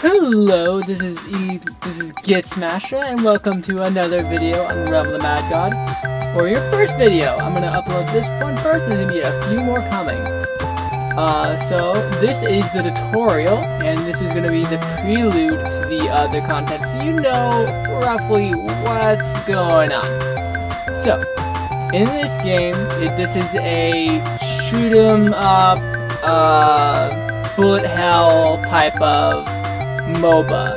Hello, this is Git Smasher, and welcome to another video on the Realm of the Mad God. For your first video, I'm gonna upload this one first, and there's gonna be a few more coming. So this is the tutorial, and this is gonna be the prelude to the other content, so you know roughly what's going on. So, in this game, this is a shoot 'em up, bullet hell type of MOBA.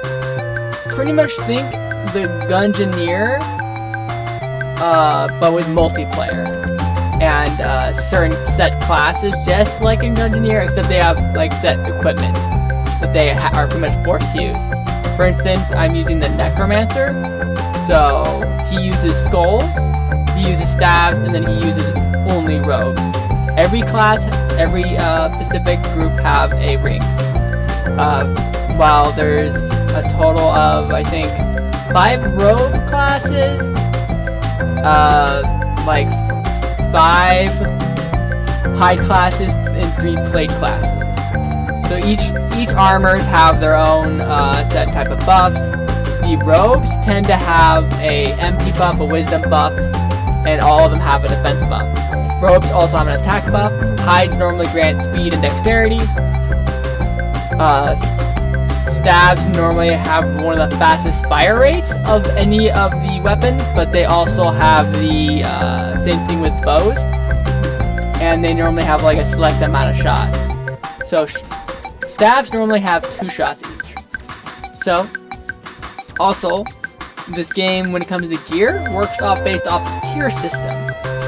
Pretty much think the Gungeoneer, but with multiplayer and certain set classes, just like in Gungeoneer, except they have like set equipment that they are pretty much forced to use. For instance, I'm using the Necromancer, so he uses skulls, he uses staves, and then he uses only robes. Every class, every specific group have a ring. While there's a total of, I think, 5 robe classes, like 5 hide classes, and 3 plate classes. So each armors have their own set type of buffs. The robes tend to have a MP buff, a wisdom buff, and all of them have a defense buff. Robes also have an attack buff. Hides normally grant speed and dexterity. Staves normally have one of the fastest fire rates of any of the weapons, but they also have the same thing with bows, and they normally have like a select amount of shots. So staves normally have 2 shots each. So also, this game, when it comes to gear, works based off tier system.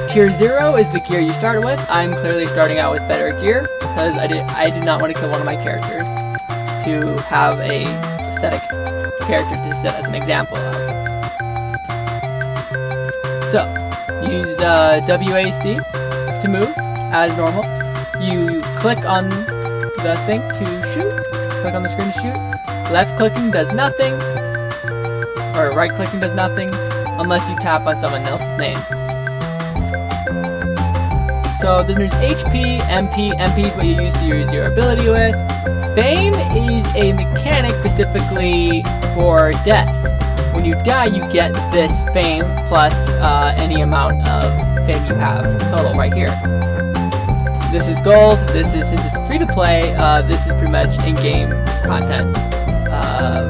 Tier 0 is the gear you start with. I'm clearly starting out with better gear because I did not want to kill one of my characters to have a aesthetic character to set as an example of. So, use WASD to move as normal. You click on the thing to shoot, click on the screen to shoot. Left clicking does nothing, or right clicking does nothing, unless you tap on someone else's name. So then there's HP, MP. MP is what you use your ability with. Fame is a mechanic specifically for death. When you die, you get this fame plus any amount of fame you have total right here. This is gold. This is, since it's free to play, this is pretty much in-game content.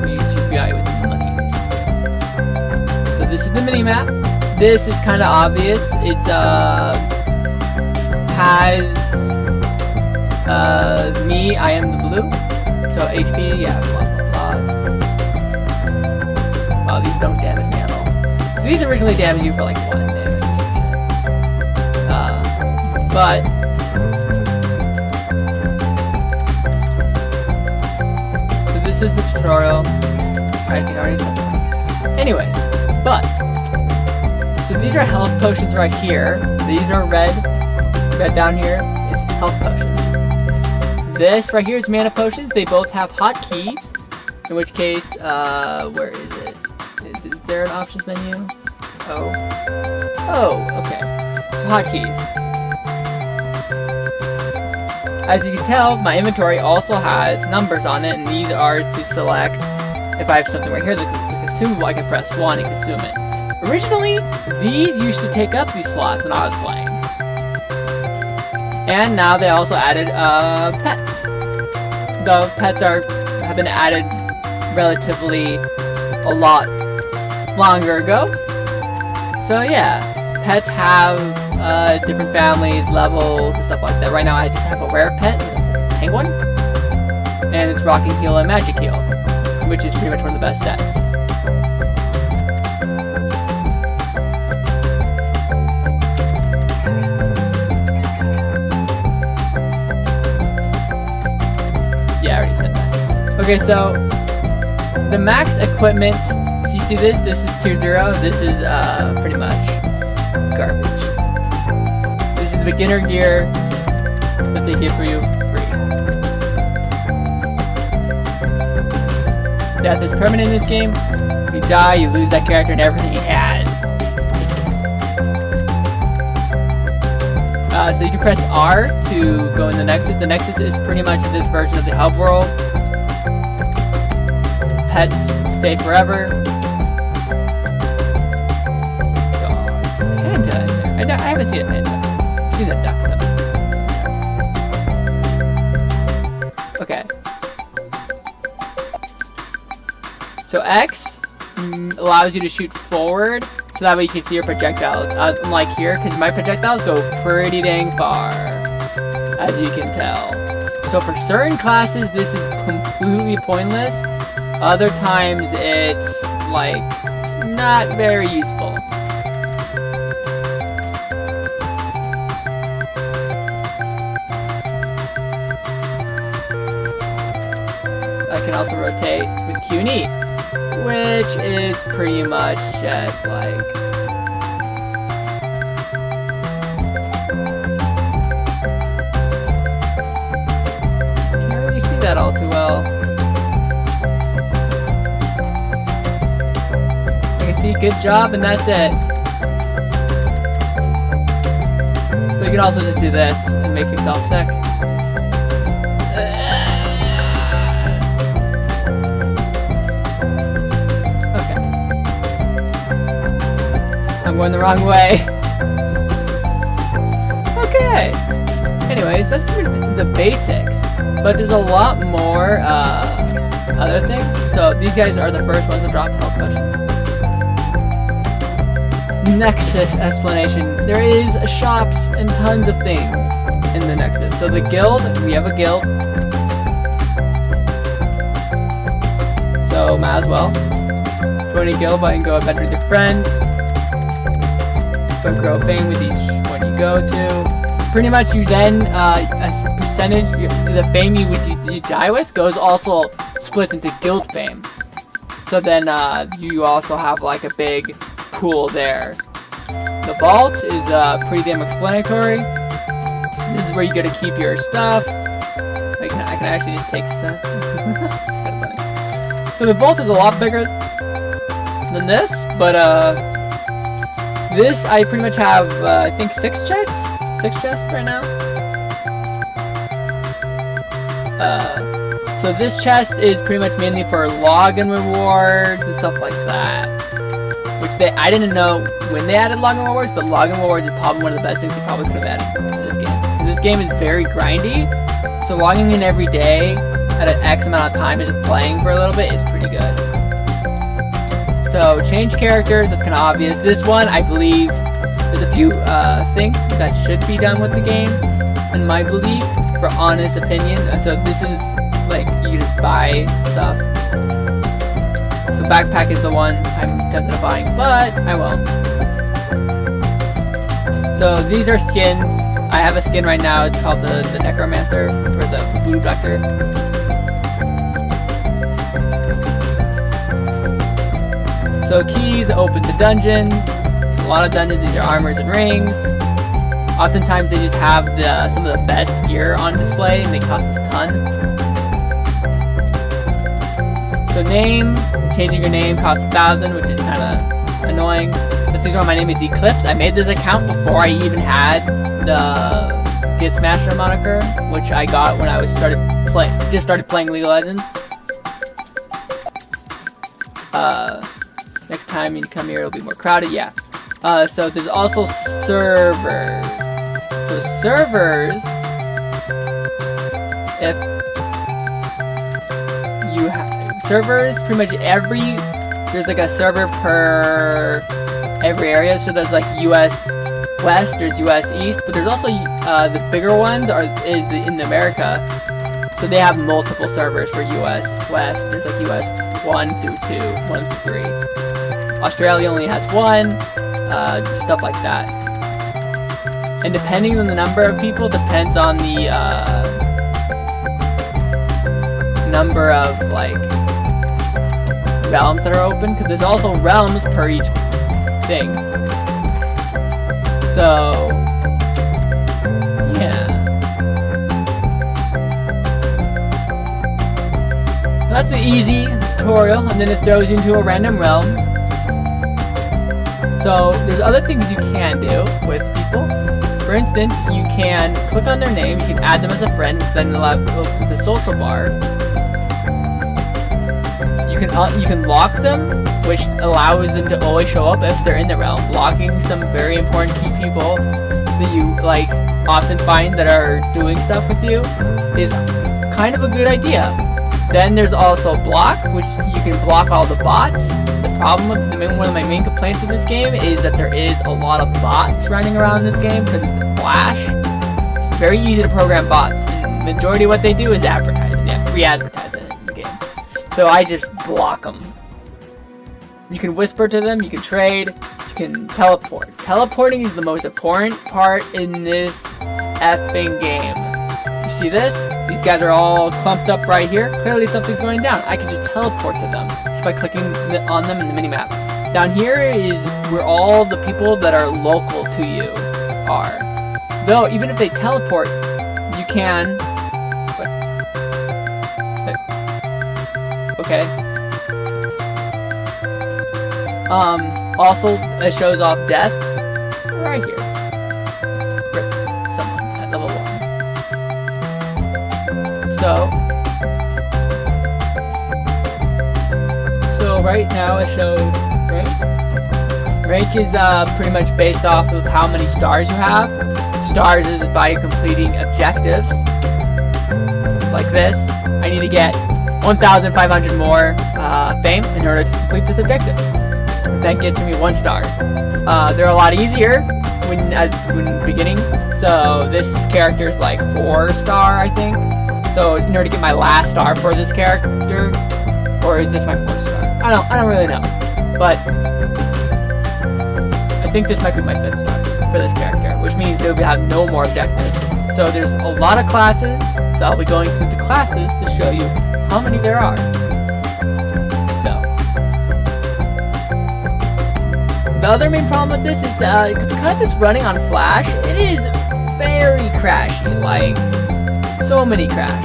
We use GPI with money. So this is the mini-map. This is kind of obvious. It has me, I am the blue. So HP, yeah, blah blah blah. Wow, these don't damage me at all. So these originally damage you for like 1 damage. But so this is the tutorial. I think I already said that. Anyway, but so these are health potions right here. These are red down here. It's health potions. This right here is mana potions. They both have hotkeys, in which case, where is it? Is there an options menu? Oh, okay. So hotkeys. As you can tell, my inventory also has numbers on it, and these are to select if I have something right here that's consumable. I can press 1 and consume it. Originally, these used to take up these slots when I was playing. And now they also added pets. The pets have been added relatively a lot longer ago. So yeah, pets have different families, levels, and stuff like that. Right now I just have a rare pet, penguin, and it's Rocking Heal and Magic Heal, which is pretty much one of the best sets. Yeah, I already said that. Okay, so the max equipment, so you see this? This is tier 0. This is pretty much garbage. This is the beginner gear that they give for you free. Death is permanent in this game. If you die, you lose that character and everything he has. So you can press R to go in the Nexus. The Nexus is pretty much this version of the hub world. pets stay forever. Dogs. Panda in there. I haven't seen a panda. I've seen a duck though. Okay. So X allows you to shoot forward, so that way you can see your projectiles. Unlike here, because my projectiles go pretty dang far, as you can tell. So for certain classes, this is completely pointless. Other times, it's, like, not very useful. I can also rotate with Q and E, which is pretty much just like... Can't really see that all too well. I can see good job, and that's it. But you can also just do this and make yourself sick. I'm going the wrong way. Okay. Anyways, that's pretty much the basics. But there's a lot more other things. So these guys are the first ones to drop health potions. Nexus explanation. There is shops and tons of things in the Nexus. So the guild, we have a guild. So might as well. Join a guild, but you can go adventure with your friends. But grow fame with each one you go to. Pretty much you then, a percentage, the fame you die with goes also splits into guild fame. So then you also have like a big pool there. The vault is pretty damn explanatory. This is where you go to keep your stuff. I can actually just take stuff. Kind of funny. So the vault is a lot bigger than this, but this, I pretty much have, I think 6 chests? 6 chests right now. So this chest is pretty much mainly for login rewards and stuff like that. Which I didn't know when they added login rewards, but login rewards is probably one of the best things they probably could have added to this game. This game is very grindy, so logging in every day at an X amount of time and just playing for a little bit is pretty good. So, change characters, that's kind of obvious. This one, I believe, there's a few things that should be done with the game, in my belief, for honest opinion. So this is, like, you just buy stuff. So backpack is the one I'm tempted to buying, but I won't. So these are skins. I have a skin right now, it's called the Necromancer, or the Voodoo Doctor. So keys open to dungeons. A lot of dungeons, these are armors and rings. Oftentimes they just have some of the best gear on display and they cost a ton. So name, changing your name costs 1,000, which is kind of annoying. This is why my name is Eclipse. I made this account before I even had the Get Smasher moniker, which I got when I just started playing League of Legends. Next time you come here, it'll be more crowded. Yeah. So there's also servers. So servers, if you have servers, pretty much there's like a server per every area. So there's like US West, there's US East, but there's also the bigger ones is in America. So they have multiple servers for US West. There's like US 1 through 2, 1 through 3. Australia only has 1, stuff like that. And depending on the number of people, depends on the number of like realms that are open, because there's also realms per each thing. So yeah, that's the easy tutorial, and then it throws you into a random realm. So there's other things you can do with people. For instance, you can click on their name, you can add them as a friend, then it'll have the social bar. You You can lock them, which allows them to always show up if they're in the realm. Locking some very important key people that you like often find that are doing stuff with you is kind of a good idea. Then there's also block, which you can block all the bots. The problem with one of my main complaints with this game is that there is a lot of bots running around this game because it's a Flash. It's very easy to program bots. And the majority of what they do is advertising. Yeah, free advertising in the game. So I just block them. You can whisper to them, you can trade, you can teleport. Teleporting is the most important part in this effing game. You see this? These guys are all clumped up right here. Clearly something's going down. I can just teleport to them just by clicking on them in the minimap. Down here is where all the people that are local to you are. Though, even if they teleport, you can... Okay. Also, it shows off death right here. Someone at level 1. So right now it shows rank. Rank is pretty much based off of how many stars you have. Stars is by completing objectives. Like this. I need to get 1,500 more fame in order to complete this objective. That gets me 1 star. They're a lot easier when beginning. So this character is like 4 star, I think. So in order to get my last star for this character, or is this my 4th star? I don't really know. But I think this might be my 5th star for this character, which means they'll have no more objectives. So there's a lot of classes. So I'll be going through the classes to show you how many there are. The other main problem with this is that because it's running on Flash, it is very crashy, like so much crash.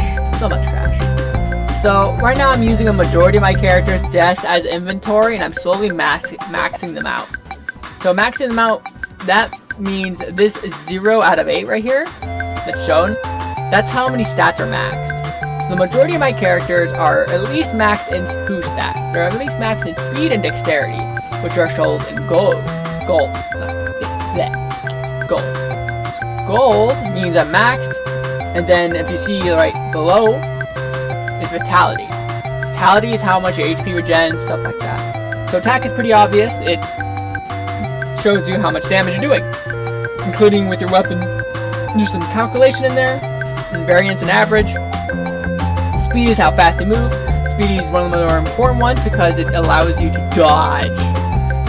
So right now I'm using a majority of my characters' deaths as inventory, and I'm slowly maxing them out. So maxing them out, that means this is 0 out of 8 right here, that's shown. That's how many stats are maxed. So the majority of my characters are at least maxed in 2 stats. They're at least maxed in speed and dexterity, which are shown in gold. Gold means I'm maxed, and then if you see right below is vitality. Vitality is how much your HP regen, stuff like that. So attack is pretty obvious. It shows you how much damage you're doing, including with your weapon. There's some calculation in there, and variance and average. Speed is how fast you move. Speed is one of the more important ones because it allows you to dodge.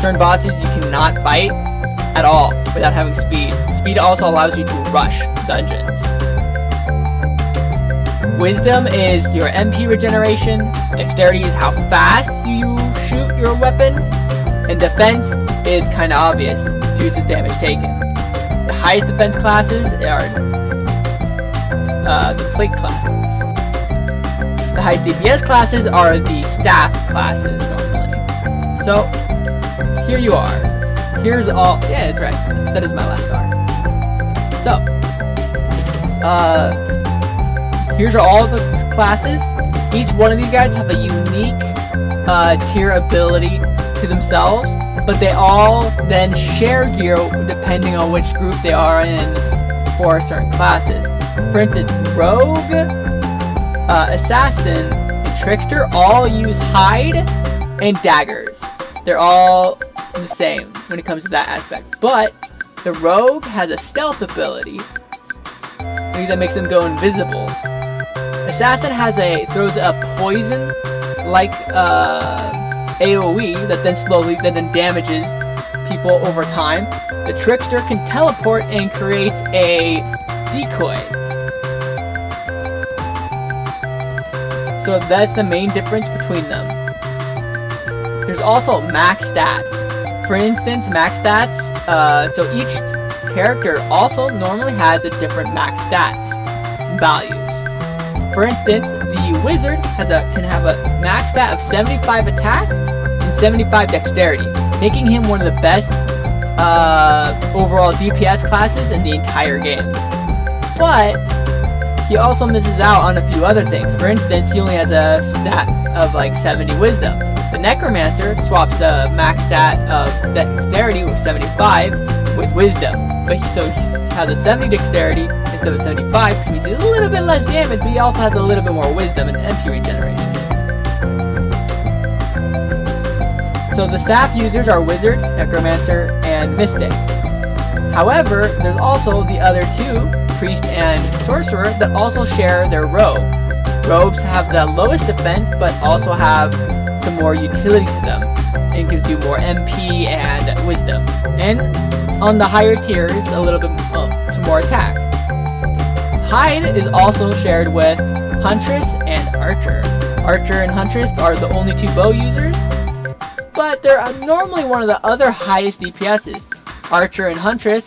Certain bosses you cannot fight at all without having speed. Speed also allows you to rush dungeons. Wisdom is your MP regeneration. Dexterity is how fast you shoot your weapon. And defense is kind of obvious due to damage taken. The highest defense classes are the plate classes. The highest DPS classes are the staff classes normally. So here you are. Here's all. Yeah, that's right. That is my last star. So, here's all the classes. Each one of these guys have a unique tier ability to themselves, but they all then share gear depending on which group they are in for certain classes. For instance, Rogue, Assassin, and Trickster all use hide and daggers. They're all the same when it comes to that aspect. But the Rogue has a stealth ability that makes them go invisible. Assassin throws a poison like AoE that then damages people over time. The Trickster can teleport and creates a decoy. So that's the main difference between them. There's also max stats. For instance, max stats, so each character also normally has a different max stats values. For instance, the wizard can have a max stat of 75 attack and 75 dexterity, making him one of the best overall DPS classes in the entire game. But he also misses out on a few other things. For instance, he only has a stat of like 70 wisdom. The necromancer swaps the max stat of dexterity with 75 with wisdom, but he has a 70 dexterity instead of 75, which means he's a little bit less damage, but he also has a little bit more wisdom and MP regeneration. So the staff users are wizard, necromancer, and mystic. However, there's also the other two, priest and sorcerer, that also share their robe. Robes have the lowest defense, but also have some more utility to them. It gives you more MP and wisdom. And on the higher tiers, a little bit some more attack. Hide is also shared with huntress and archer. Archer and huntress are the only two bow users, but they're normally one of the other highest DPSs. Archer and huntress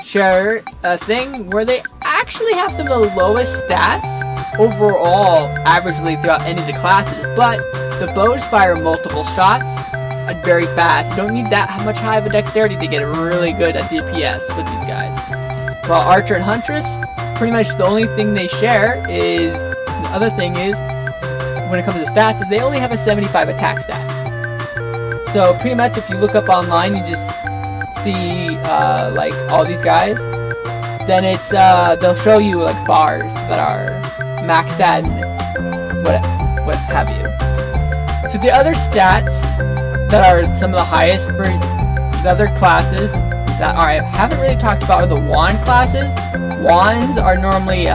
share a thing where they actually have some of the lowest stats overall, averagely throughout any of the classes, but the bows fire multiple shots and very fast. You don't need that much high of a dexterity to get really good at DPS with these guys. While Archer and Huntress, pretty much the only thing they share is, the other thing is, when it comes to stats, is they only have a 75 attack stat. So pretty much if you look up online, you just see like all these guys, then it's they'll show you like bars that are maxed at and what have you. So the other stats that are some of the highest for the other classes that I haven't really talked about are the wand classes. Wands are normally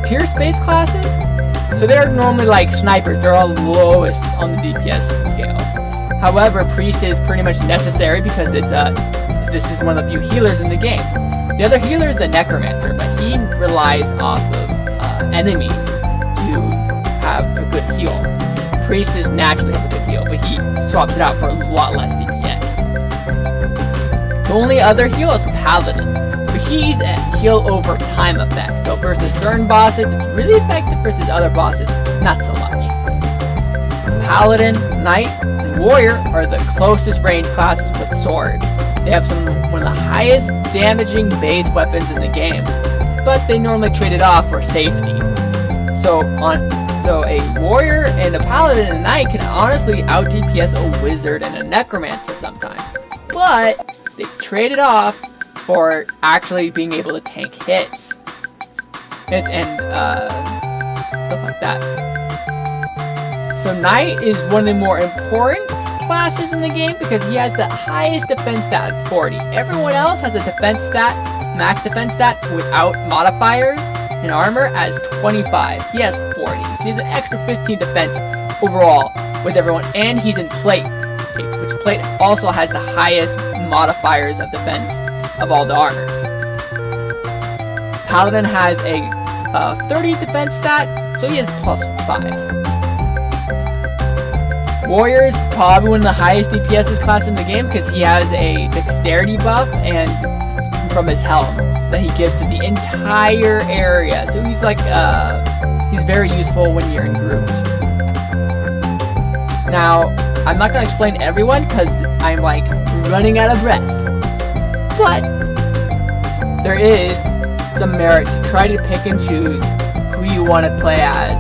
pierce-based classes, so they're normally like snipers. They're all lowest on the DPS scale. However, priest is pretty much necessary because it's this is one of the few healers in the game. The other healer is the necromancer, but he relies off of enemies to have a good heal. Priest is naturally have a good heal, but he swaps it out for a lot less DPS. The only other heal is Paladin, but he's a heal over time effect. So versus certain bosses, it's really effective versus other bosses, not so much. Paladin, Knight, and Warrior are the closest range classes with swords. They have one of the highest damaging base weapons in the game, but they normally trade it off for safety. So a warrior and a paladin and a knight can honestly out DPS a wizard and a necromancer sometimes, but they trade it off for actually being able to tank hits and stuff like that. So knight is one of the more important classes in the game because he has the highest defense stat at 40. Everyone else has a defense stat, max defense stat without modifiers and armor as 25. He has 40. So he has an extra 15 defense overall with everyone, and he's in plate, which plate also has the highest modifiers of defense of all the armors. Paladin has a 30 defense stat, so he has plus 5. Warrior is probably one of the highest DPS class in the game because he has a dexterity buff and from his helm that he gives to the entire area. So he's like, he's very useful when you're in groups. Now, I'm not going to explain everyone because I'm like running out of breath. But there is some merit to try to pick and choose who you want to play as.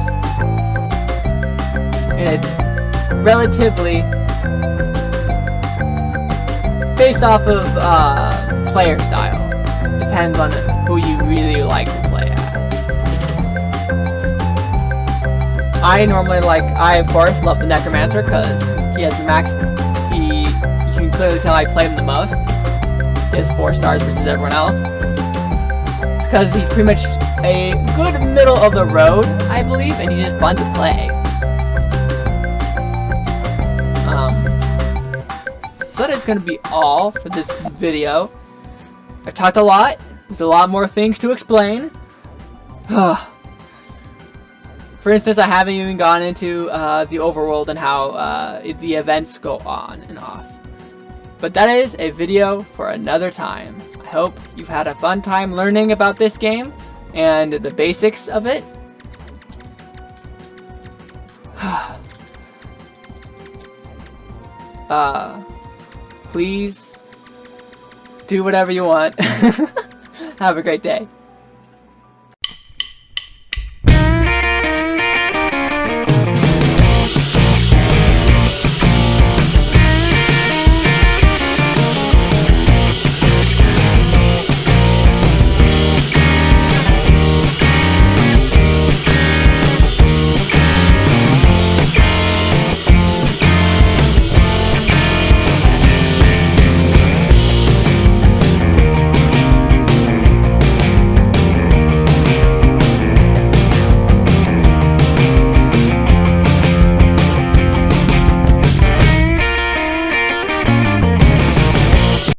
And it's relatively based off of player style. Depends on who you really like to play as. I of course love the necromancer because he has the max. You can clearly tell I play him the most. He has 4 stars versus everyone else because he's pretty much a good middle of the road, I believe, and he's just fun to play. So that is going to be all for this video. I've talked a lot. There's a lot more things to explain. For instance, I haven't even gone into the overworld and how the events go on and off. But that is a video for another time. I hope you've had a fun time learning about this game and the basics of it. Please do whatever you want. Have a great day.